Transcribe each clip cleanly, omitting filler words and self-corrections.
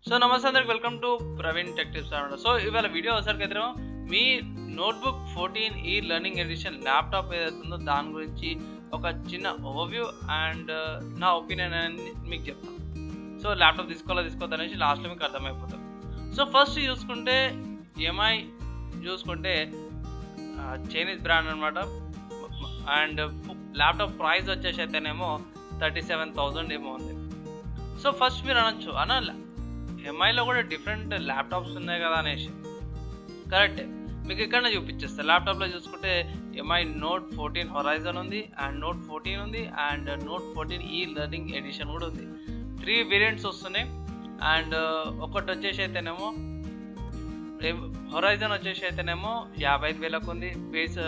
So నమస్తే అందరికి welcome to Praveen tech tips అనమాట. సో ఇవాళ వీడియో వచ్చరికి అయితే మీ నోట్బుక్ 14 లెర్నింగ్ ఎడిషన్ ల్యాప్టాప్ ఏదైతుందో దాని గురించి ఒక చిన్న ఓవర్వ్యూ అండ్ నా ఒపీనియన్ అనేది మీకు చెప్తాను. సో ల్యాప్టాప్ తీసుకోవద్దు అనేసి లాస్ట్లో మీకు అర్థమైపోతుంది. సో ఫస్ట్ చూసుకుంటే ఎంఐ చూసుకుంటే చైనీస్ బ్రాండ్ అనమాట. అండ్ ల్యాప్టాప్ ప్రైస్ వచ్చేసి అయితేనేమో 37,000 ఏమో ఉంది. సో ఫస్ట్ మీరు అనొచ్చు అన్న ఎంఐలో కూడా డిఫరెంట్ ల్యాప్టాప్స్ ఉన్నాయి కదా అనేసి. కరెక్టే, మీకు ఇక్కడ చూపించేస్తా. ల్యాప్టాప్లో చూసుకుంటే ఎంఐ నోట్ 14 హొరైజన్ ఉంది, అండ్ నోట్ 14 ఉంది, అండ్ నోట్ 14 లెర్నింగ్ ఎడిషన్ కూడా ఉంది. 3 వేరియంట్స్ వస్తున్నాయి. అండ్ ఒకటి వచ్చేసి అయితేనేమో హొరైజన్ వచ్చేసి అయితేనేమో 55,000కు ఉంది. బేస్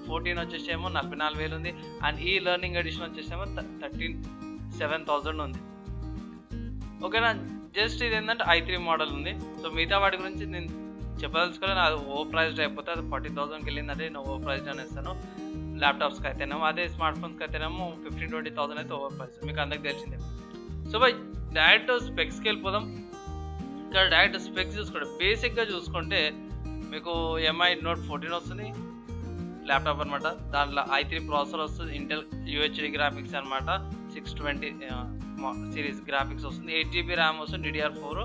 14 వచ్చేసి ఏమో 44,000 ఉంది. అండ్ లెర్నింగ్ ఎడిషన్ వచ్చేసేమో 37,000 ఉంది. ఓకేనా, జస్ట్ ఇది ఏంటంటే i3 మోడల్ ఉంది. సో మిగతా వాటి గురించి నేను చెప్పదలుచుకోలేదు. అది ఓవర్ ప్రైస్డ్ అయిపోతే అది 40,000కి వెళ్ళిందంటే నేను ఓవర్ ప్రైస్డ్ అని ఇస్తాను. ల్యాప్టాప్స్కి అయితేనేమో, అదే స్మార్ట్ ఫోన్స్కి అయితేనేమో 15-20,000 అయితే ఓవర్ ప్రైస్, మీకు అందరికి తెలిసిందే. సో బై డైరెక్ట్ స్పెక్స్కి వెళ్ళిపోదాం. ఇక్కడ డైరెక్ట్ స్పెక్స్ చూసుకోండి. బేసిక్గా చూసుకుంటే మీకు ఎంఐ నోట్ 14 వస్తుంది ల్యాప్టాప్ అనమాట. దాంట్లో i3 ప్రాసెసర్ వస్తుంది, ఇంటెల్ UHD గ్రాఫిక్స్ అనమాట, 620 సిరీస్ గ్రాఫిక్స్ వస్తుంది, 8GB ర్యామ్ వస్తుంది, DDR4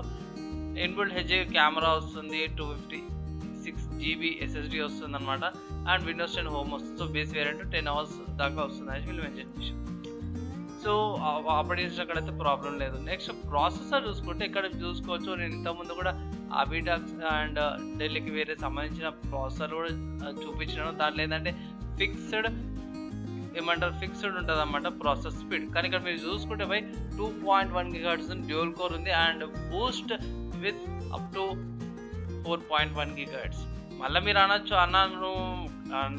ఇన్బుల్ట్ హెచ్డి కెమెరా వస్తుంది, 256GB SSD వస్తుంది అనమాట. అండ్ విండోస్ 10 హోమ్ వస్తుంది. సో బేస్ వేరియంట్ 10 hours దాకా వస్తుంది అని వీళ్ళు మెన్షన్ చేశారు. సో ఆపరేటింగ్ సిస్టమ్ అక్కడైతే ప్రాబ్లం లేదు. నెక్స్ట్ ప్రాసెసర్ చూసుకుంటే ఇక్కడ చూసుకోవచ్చు. నేను ఇంతకుముందు కూడా అబిడాక్స్ అండ్ ఢిల్లీకి వేరే సంబంధించిన ప్రాసెసర్ కూడా చూపించినాను. దాంట్లో ఏంటంటే ఫిక్స్డ్ ఉంటుంది అన్నమాట ప్రాసెస్ స్పీడ్. కానీ ఇక్కడ మీరు చూసుకుంటే 2.1 GHz డ్యూయల్ కోర్ ఉంది, and Boost with up to 4.1 GHz. మళ్ళీ మీరు అనొచ్చు అన్నాను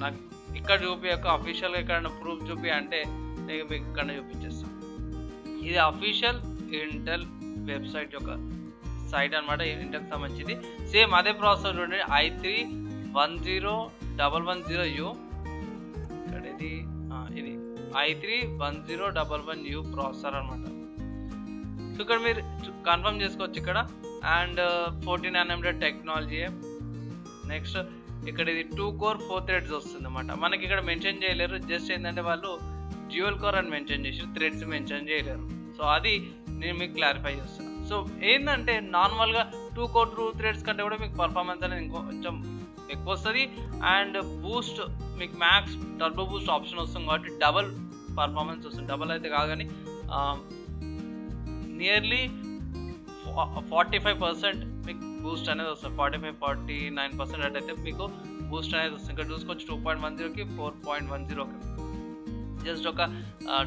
నాకు ఇక్కడ చూపించక అఫీషియల్గా ఇక్కడ ప్రూఫ్ చూపి అంటే నేను మీకు ఇక్కడ చూపించేస్తాను. ఇది అఫీషియల్ ఇంటెల్ వెబ్సైట్ యొక్క సైట్ అనమాట, ఇంటెల్కి సంబంధించింది. సేమ్ అదే ప్రాసెసర్ చూడండి, i3 10110U. ఇక్కడ ఇది i3 10111U ప్రాసెసర్ అనమాట. సో ఇక్కడ మీరు కన్ఫర్మ్ చేసుకోవచ్చు ఇక్కడ. And 14nm technology. నెక్స్ట్ ఇక్కడ ఇది 2 core 4 threads వస్తుంది అనమాట. మనకి ఇక్కడ మెన్షన్ చేయలేరు, జస్ట్ ఏంటంటే వాళ్ళు డ్యూయల్ కోర్ అని మెన్షన్ చేసి థ్రెడ్స్ మెన్షన్ చేయలేరు. సో అది నేను మీకు క్లారిఫై చేస్తున్నాను. సో ఏంటంటే నార్మల్గా 2 core 2 threads కంటే కూడా మీకు పర్ఫార్మెన్స్ అనేది కొంచెం ఎక్కువ వస్తుంది. అండ్ బూస్ట్ మీకు మ్యాక్స్ టర్బో బూస్ట్ ఆప్షన్ వస్తుంది కాబట్టి డబల్ పర్ఫార్మెన్స్ వస్తుంది. డబల్ అయితే కాదు కానీ నియర్లీ 45% మీకు బూస్ట్ అనేది వస్తుంది. 45-49% అయితే మీకు బూస్ట్ అనేది వస్తుంది. ఇక్కడ చూసుకోవచ్చు 2.10కి 4.10కి జస్ట్ ఒక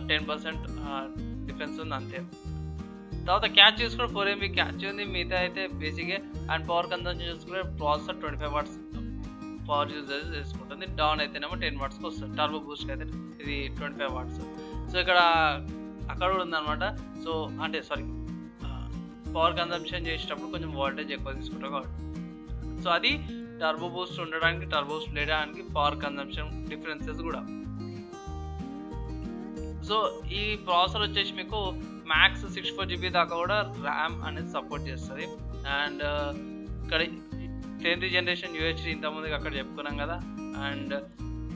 10% డిఫరెన్స్ ఉంది అంతే. తర్వాత క్యాచ్ చూసుకుంటే 4MB క్యాచ్ ఉంది, మిగతా అయితే బేసిక్గా. అండ్ పవర్ కన్సంప్షన్ చూసుకుంటే ప్రాసెసర్ 25 watts పవర్ యూజెస్ చేసుకుంటుంది. డౌన్ అయితేనేమో 10 wattsకి వస్తుంది. టర్బో బూస్ట్కి అయితే ఇది 25 watts. సో ఇక్కడ అక్కడ కూడా ఉందన్నమాట. సో అంటే పవర్ కన్సంప్షన్ చేసేటప్పుడు కొంచెం వోల్టేజ్ ఎక్కువ తీసుకుంటాం కాబట్టి. సో అది టర్బో బూస్ట్ ఉండడానికి, టర్బో బూస్ట్ లేడానికి పవర్ కన్సంప్షన్ డిఫరెన్సెస్ కూడా. సో ఈ ప్రాసెసర్ వచ్చేసి మీకు మ్యాక్స్ 64GB దాకా కూడా ర్యామ్ అనేది సపోర్ట్ చేస్తుంది. అండ్ ఇక్కడ 10th generation UHD ఇంతకుముందుగా అక్కడ చెప్పుకున్నాం కదా. అండ్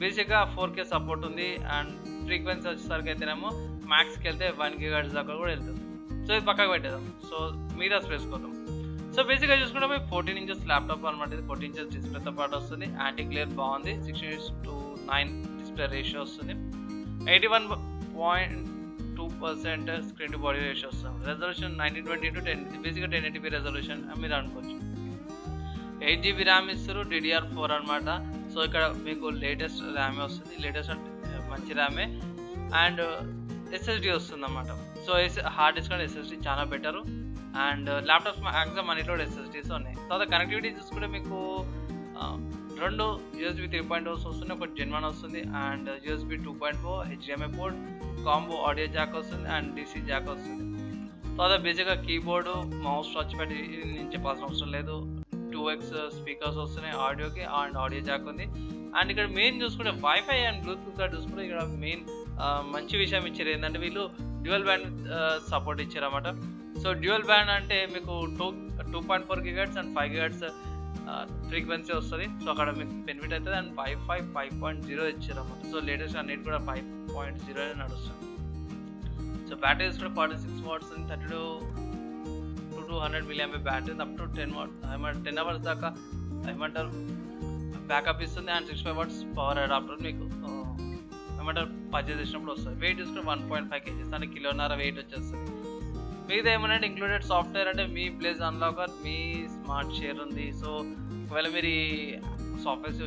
బేసిక్గా 4K సపోర్ట్ ఉంది. అండ్ ఫ్రీక్వెన్సీ వచ్చేసరికి అయితేనేమో మ్యాక్స్కి వెళ్తే 1 GHz దాకా కూడా వెళ్తుంది. సో ఇది పక్కకు పెట్టేద్దాం. సో మీద స్పేస్ కోసం. సో బేసిక్గా చూసుకుంటే 14 inches ల్యాప్టాప్ అనమాట. ఇది 14 inches డిస్ప్లేతో పాటు వస్తుంది. యాంటీ గ్లేర్ బాగుంది. 16:9 డిస్ప్లే రేషియో వస్తుంది. 81.2% స్క్రీన్ టు బాడీ రేషియో వస్తుంది. రెజల్యూషన్ 1920x10, బేసిక్గా 1080p రెజల్యూషన్ మీరు అనుకోవచ్చు. 8GB ర్యామ్ ఇస్తారు, DDR4 అనమాట. సో ఇక్కడ మీకు లేటెస్ట్ ర్యామే వస్తుంది, లేటెస్ట్ అంటే మంచి ర్యామే. అండ్ SSD వస్తుంది అన్నమాట. So hard disk and SSD చాలా బెటరు. అండ్ ల్యాప్టాప్స్ మ్యాక్సిమం అన్నిట్లో SSDస్ ఉన్నాయి. తర్వాత కనెక్టివిటీ చూసుకుంటే మీకు 2 USB 3.0 వస్తుంది, ఒకటి Gen 1 వస్తుంది. And USB 2.4 HDMI port, combo audio Jack వస్తుంది, అండ్ DC జాక్ వస్తుంది. తర్వాత బేసిక్గా కీబోర్డు, మౌస్, టచ్ ప్యాడ్ నుంచి చెప్పాల్సిన అవసరం లేదు. 2x స్పీకర్స్ వస్తున్నాయి ఆడియోకి, అండ్ ఆడియో జాక్ ఉంది. అండ్ ఇక్కడ మెయిన్ చూసుకుంటే వైఫై అండ్ బ్లూటూత్ కార్డ్ చూసుకుంటే ఇక్కడ మెయిన్ మంచి విషయం ఇచ్చారు ఏంటంటే వీళ్ళు డ్యూయల్ బ్యాండ్ సపోర్ట్ ఇచ్చారన్నమాట. సో డ్యూయల్ బ్యాండ్ అంటే మీకు 2.4 GHz అండ్ 5 GHz ఫ్రీక్వెన్సీ వస్తుంది. సో అక్కడ మీకు బెనిఫిట్ అవుతుంది. అండ్ వైఫై 5.0 ఇచ్చారన్నమాట. సో లేటెస్ట్ అన్నిటి కూడా 5.0 నడుస్తుంది. సో బ్యాటరీ కూడా 46 watts 32 to 200 mAh battery up to 10 hours దాకా ఏమంటారు బ్యాకప్ ఇస్తుంది. అండ్ 65 watts పవర్ అడాప్టర్ మీకు ఏమంటారు పర్చేజ్ చేసినప్పుడు వస్తుంది. వెయిట్ చూసుకుంటే 1.5 kgs అంటే కిలోన్నర వెయిట్ వచ్చేస్తుంది. మిగతా ఏమన్నా ఇంక్లూడెడ్ సాఫ్ట్వేర్ అంటే మీ ప్లేస్ అన్లాకర్, మీ స్మార్ట్ షేర్ ఉంది. సో ఒకవేళ మీరు ఈ సాఫ్ట్వేర్స్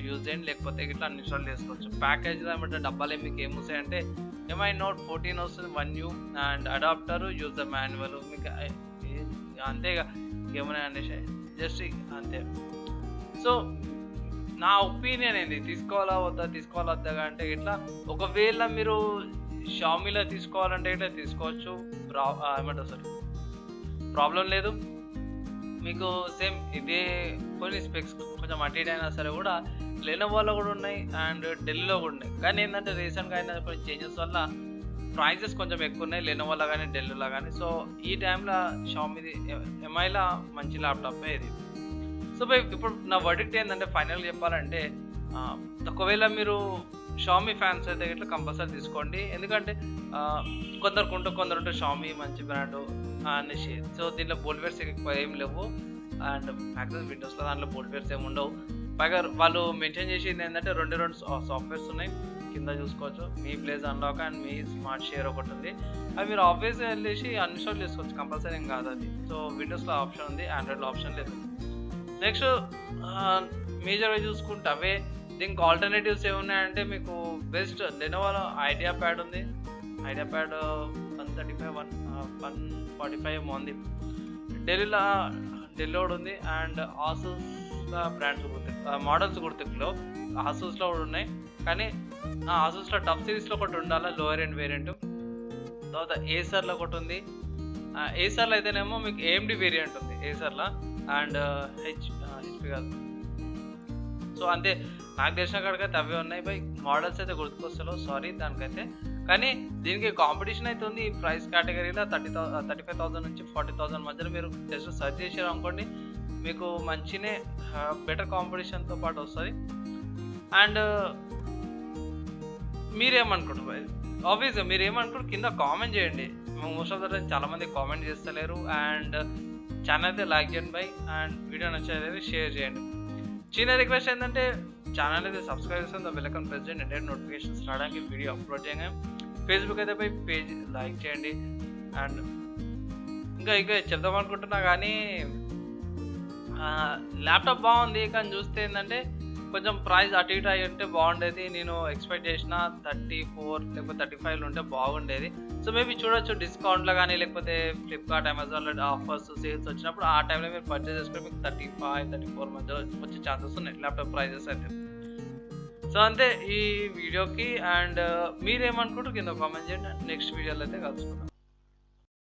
యూజ్ చేయండి, లేకపోతే ఇట్లా అన్ఇన్స్టాల్ చేసుకోవచ్చు. ప్యాకేజ్లో ఏమంటే డబ్బాలే మీకు ఏం వస్తాయంటే MI Note 14 వస్తుంది 1U and adapter, user manual మీకు అంతేగా ఏమైనా అనేసి జస్ట్ అంతే. సో నా ఒపీనియన్ ఏంది, తీసుకోవాలా వద్దా అంటే ఇట్లా ఒకవేళ మీరు షామీలో తీసుకోవాలంటే ఇట్లా తీసుకోవచ్చు, ఏమంటారు సార్ ప్రాబ్లం లేదు. మీకు సేమ్ ఇదే కొన్ని స్పెక్స్ కొంచెం అటు ఇటు అయినా సరే కూడా లెనోవోలో కూడా ఉన్నాయి అండ్ డెల్లో కూడా ఉన్నాయి. కానీ ఏంటంటే రీసెంట్గా అయిన కొన్ని చేంజెస్ వల్ల ప్రైజెస్ కొంచెం ఎక్కువ ఉన్నాయి లెనోవోలో కానీ డెల్లో కానీ. సో ఈ టైంలో షామీది MIలో మంచి ల్యాప్టాప్ ఇది. సో ఇప్పుడు నా వర్డిక్ట్ ఏంటంటే ఫైనల్గా చెప్పాలంటే ఒకవేళ మీరు షామీ ఫ్యాన్స్ అయితే ఇట్లా కంపల్సరీ తీసుకోండి. ఎందుకంటే కొందరు ఉంటే షామీ మంచి బ్రాండ్ అనేసి. సో దీంట్లో బోల్వేర్స్ ఎక్కువ ఏం లేవు అండ్ మ్యాక్సిమం విండోస్లో దాంట్లో బోల్వేర్స్ ఏమి ఉండవు. పైగా వాళ్ళు మెన్షన్ చేసింది ఏంటంటే రెండు సాఫ్ట్వేర్స్ ఉన్నాయి కింద చూసుకోవచ్చు. Mi place unlock and Mi smart share ఒకటి ఉంది. అవి మీరు ఆఫీస్ వెళ్ళేసి అన్ఇన్స్టాల్ చేసుకోవచ్చు, కంపల్సరీ ఏం కాదు అది. సో విండోస్లో ఆప్షన్ ఉంది, ఆండ్రాయిడ్లో ఆప్షన్ లేదు. నెక్స్ట్ మేజర్గా చూసుకుంటే అవే. దీనికి ఆల్టర్నేటివ్స్ ఏమున్నాయంటే మీకు బెస్ట్ లెనోవోలో ఐడియా ప్యాడ్ ఉంది. ఐడియా ప్యాడ్ 145 ఉంది. డెల్లో కూడా ఉంది అండ్ ఆసూస్లో బ్రాండ్స్ మోడల్స్ గుర్తులో ఆసూస్లో కూడా ఉన్నాయి. కానీ ఆసూస్లో టఫ్ సిరీస్లో ఒకటి ఉండాలి, లోయర్ ఎండ్ వేరియంట్. తర్వాత ఏసర్లో ఒకటి ఉంది. ఏసర్లో అయితేనేమో మీకు AMD వేరియంట్ ఉంది ఏసర్లో అండ్ HP కాదు. సో అంతే నాకు తెలిసిన కాడికైతే అవే ఉన్నాయి. బై మోడల్స్ అయితే గుర్తుకొస్తలేవు, సారీ దానికైతే. కానీ దీనికి కాంపిటీషన్ అయితే ఉంది. ఈ ప్రైస్ కేటగిరీలో 35,000 నుంచి 40,000 మధ్యలో మీరు జస్ట్ సెర్చ్ చేసారు అనుకోండి, మీకు మంచినే బెటర్ కాంపిటీషన్తో పాటు వస్తుంది. అండ్ మీరేమనుకుంటారు ఆబ్వియస్గా మీరేమనుకుంటారు కింద కామెంట్ చేయండి. మోస్ట్ ఆఫ్ ద టైం చాలామంది కామెంట్ చేస్తలేరు. అండ్ ఛానల్ అయితే లైక్ చేయండి బై, అండ్ వీడియో నచ్చేది షేర్ చేయండి. చిన్న రిక్వెస్ట్ ఏంటంటే ఛానల్ అయితే సబ్స్క్రైబ్ చేస్తుంది, బెల్ ఐకాన్ ప్రెస్ చేయండి, ఇంటర్నెట్ నోటిఫికేషన్స్ రావడానికి, వీడియో అప్లోడ్ చేయగా. ఫేస్బుక్ అయితే పై పేజ్ లైక్ చేయండి. అండ్ ఇంకా చెప్దాం అనుకుంటున్నా కానీ ల్యాప్టాప్ బాగుంది, కానీ చూస్తే ఏంటంటే కొంచెం ప్రైస్ అటు ఇటు అయి ఉంటే బాగుండేది. నేను ఎక్స్పెక్ట్ చేసిన 34 లేకపోతే 35 ఉంటే బాగుండేది. సో మేబీ చూడొచ్చు డిస్కౌంట్లో కానీ లేకపోతే ఫ్లిప్కార్ట్ అమెజాన్లో ఆఫర్స్ సేల్స్ వచ్చినప్పుడు ఆ టైంలో మీరు పర్చేస్ చేసుకుని మీకు 35-34 మధ్యలో వచ్చే ఛాన్సెస్ ఉన్నాయి ల్యాప్టాప్ ప్రైజెస్ అయితే. సో అంతే ఈ వీడియోకి. అండ్ మీరేమనుకుంటారు కింద కామెంట్ చేయండి. నెక్స్ట్ వీడియోలో అయితే కలుసుకుందాం.